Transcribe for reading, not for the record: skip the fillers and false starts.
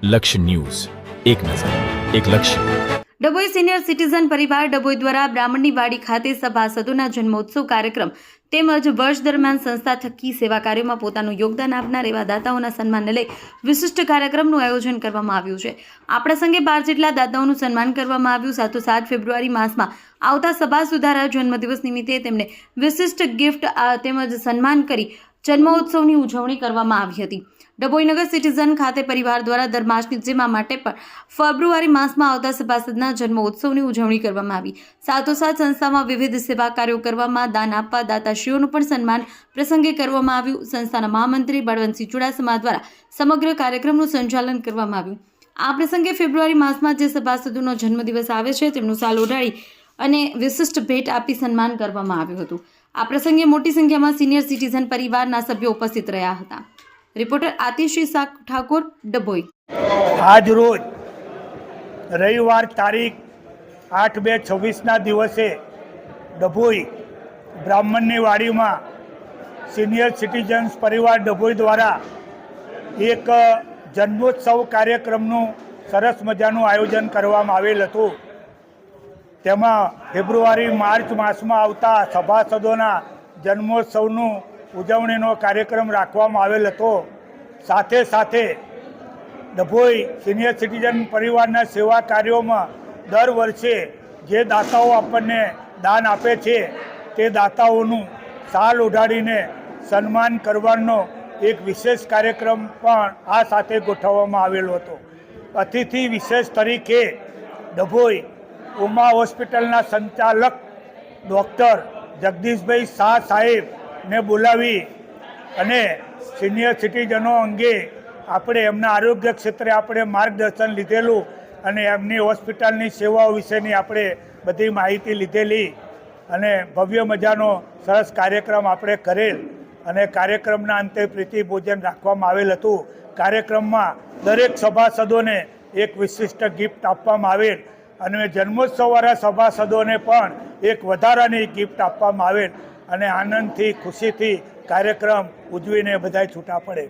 લક્ષ્ય ન્યૂઝ, એક નજર, એક લક્ષ્ય। ડભોઈ સિનિયર સિટીઝન પરિવાર ડભોઈ દ્વારા બ્રાહ્મણની વાડી ખાતે સભાસદોના જન્મોત્સવ કાર્યક્રમ તેમજ વર્ષ દરમિયાન સંસ્થા થકી સેવા કાર્યોમાં પોતાનું યોગદાન આપનાર એવા દાતાઓના સન્માનને લઈ વિશિષ્ટ કાર્યક્રમનું આયોજન કરવામાં આવ્યું છે। આ પ્રસંગે 12 જેટલા દાતાઓનું સન્માન કરવામાં આવ્યું। સાથોસાથ ફેબ્રુઆરી માસમાં આવતા સભા સુધારા જન્મદિવસ નિમિત્તે તેમને વિશિષ્ટ ગિફ્ટ તેમજ સન્માન કરી જન્મોત્સવની ઉજવણી કરવામાં આવી હતી। ડભોઈ નગર સિટીઝન ખાતે પરિવાર દ્વારા દર માસની જેમ આ માટે પણ ફેબ્રુઆરી માસમાં આવતા સભાસદના જન્મોત્સવની ઉજવણી કરવામાં આવી। સાથોસાથ સંસ્થામાં વિવિધ સેવા કાર્યો કરવામાં દાન આપવા દાતાશ્રીઓનું પણ સન્માન પ્રસંગે કરવામાં આવ્યું। સંસ્થાના મહામંત્રી બળવંતસિંહ ચુડાસમા દ્વારા સમગ્ર કાર્યક્રમનું સંચાલન કરવામાં આવ્યું। આ પ્રસંગે ફેબ્રુઆરી માસમાં જે સભાસદોનો જન્મદિવસ આવે છે તેમનું સાલ ઓઢાડી અને વિશિષ્ટ ભેટ આપી સન્માન કરવામાં આવ્યું હતું। આ પ્રસંગે મોટી સંખ્યામાં સિનિયર સિટીઝન પરિવારના સભ્યો ઉપસ્થિત રહ્યા હતા। રિપોર્ટર આતિશી ઠાકોર, ડભોઈ। આજ રોજ રવિવાર તારીખ 8/2/26ના દિવસે ડભોઈ બ્રાહ્મણની વાડીમાં સિનિયર સિટીઝન્સ પરિવાર ડભોઈ દ્વારા એક જન્મોત્સવ કાર્યક્રમનું સરસ મજાનું આયોજન કરવામાં આવેલ હતું। તેમાં ફેબ્રુઆરી માર્ચ માસમાં આવતા સભાસદોના જન્મોત્સવનું ઉજવણીનો કાર્યક્રમ રાખવામાં આવેલ હતો। સાથે સાથે ડભોઈ સિનિયર સિટીઝન પરિવારના સેવા કાર્યોમાં દર વર્ષે જે દાતાઓ આપણને દાન આપે છે તે દાતાઓનું સાલ ઓઢાડીને સન્માન કરવાનો એક વિશેષ કાર્યક્રમ પણ આ સાથે ગોઠવવામાં આવેલો હતો। અતિથિ વિશેષ તરીકે ડભોઈ ઉમા હોસ્પિટલના સંચાલક ડૉક્ટર જગદીશભાઈ શાહ સાહેબને બોલાવી અને સિનિયર સિટીઝનો અંગે આપણે એમના આરોગ્ય ક્ષેત્રે આપણે માર્ગદર્શન લીધેલું અને એમની હોસ્પિટલની સેવાઓ વિશેની આપણે બધી માહિતી લીધેલી અને ભવ્ય મજાનો સરસ કાર્યક્રમ આપણે કરેલ અને કાર્યક્રમના અંતે પ્રીતિ ભોજન રાખવામાં આવેલ હતું। કાર્યક્રમમાં દરેક સભાસદોને એક વિશિષ્ટ ગિફ્ટ આપવામાં આવેલ અને જન્મોત્સવવાળા સભાસદોને પણ એક વધારાની ગિફ્ટ આપવામાં આવેલ અને આનંદથી ખુશીથી કાર્યક્રમ ઉજવીને બધાય છૂટા પડે।